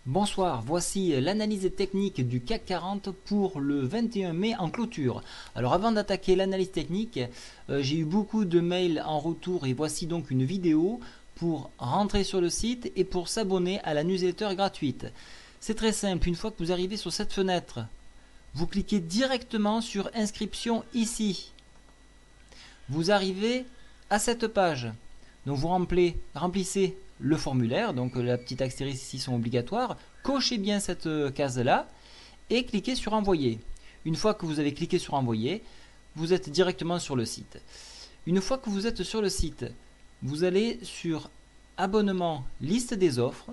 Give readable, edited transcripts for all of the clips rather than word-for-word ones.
Bonsoir, voici l'analyse technique du CAC 40 pour le 21 mai en clôture. Alors avant d'attaquer l'analyse technique, j'ai eu beaucoup de mails en retour et voici donc une vidéo pour rentrer sur le site et pour s'abonner à la newsletter gratuite. C'est très simple, une fois que vous arrivez sur cette fenêtre, vous cliquez directement sur inscription ici. Vous arrivez à cette page. Donc vous remplissez le formulaire, donc la petite astérisque ici sont obligatoires. Cochez bien cette case là et cliquez sur envoyer. Une fois que vous avez cliqué sur envoyer, vous êtes directement sur le site. Une fois que vous êtes sur le site, vous allez sur abonnement, liste des offres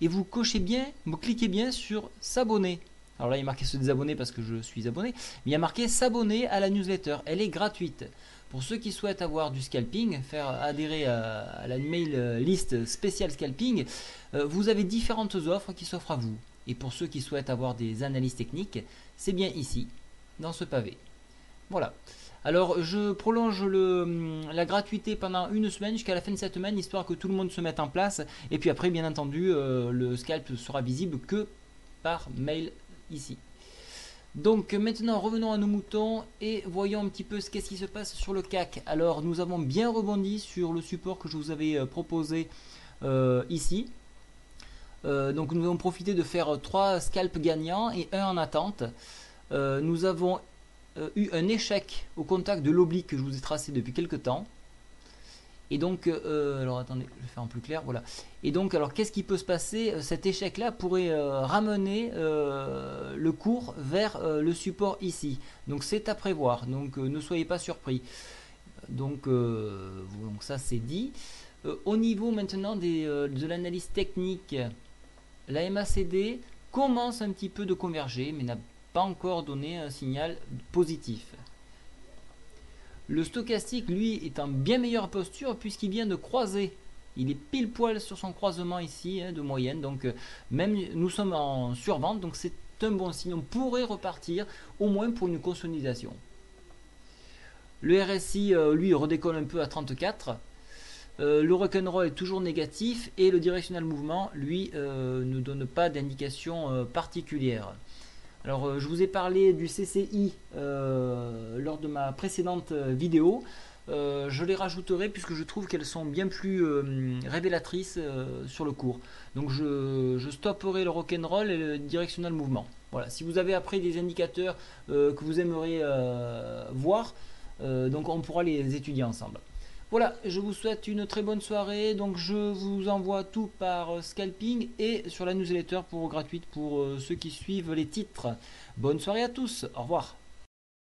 et vous cliquez bien sur s'abonner. Alors là, il est marqué se désabonner parce que je suis abonné, mais il y a marqué s'abonner à la newsletter. Elle est gratuite. Pour ceux qui souhaitent avoir du scalping, faire adhérer à la mail list spéciale scalping, vous avez différentes offres qui s'offrent à vous. Et pour ceux qui souhaitent avoir des analyses techniques, c'est bien ici, dans ce pavé. Voilà. Alors je prolonge la gratuité pendant une semaine jusqu'à la fin de cette semaine, histoire que tout le monde se mette en place. Et puis après, bien entendu, le scalp sera visible que par mail ici. Donc maintenant revenons à nos moutons et voyons un petit peu qu'est-ce qui se passe sur le CAC. Alors nous avons bien rebondi sur le support que je vous avais proposé ici. Donc nous avons profité de faire 3 scalps gagnants et 1 en attente. Nous avons eu un échec au contact de l'oblique que je vous ai tracé depuis quelques temps. Et donc, alors attendez, je vais faire en plus clair, voilà. Et donc, alors qu'est-ce qui peut se passer? Cet échec-là pourrait ramener le cours vers le support ici. Donc c'est à prévoir, donc ne soyez pas surpris. Donc ça c'est dit. Au niveau maintenant de l'analyse technique, la MACD commence un petit peu de converger, mais n'a pas encore donné un signal positif. Le stochastique, lui, est en bien meilleure posture puisqu'il vient de croiser. Il est pile poil sur son croisement ici de moyenne. Donc même nous sommes en survente, donc c'est un bon signe. On pourrait repartir au moins pour une consolidation. Le RSI, lui, redécolle un peu à 34. Le rock'n'roll est toujours négatif et le directional mouvement, lui, ne donne pas d'indication particulière. Alors je vous ai parlé du CCI lors de ma précédente vidéo. Je les rajouterai puisque je trouve qu'elles sont bien plus révélatrices sur le cours. Donc je stopperai le rock'n'roll et le directional mouvement. Voilà. Si vous avez après des indicateurs que vous aimeriez voir, donc on pourra les étudier ensemble. Voilà, je vous souhaite une très bonne soirée. Donc je vous envoie tout par scalping et sur la newsletter gratuite pour ceux qui suivent les titres. Bonne soirée à tous, au revoir.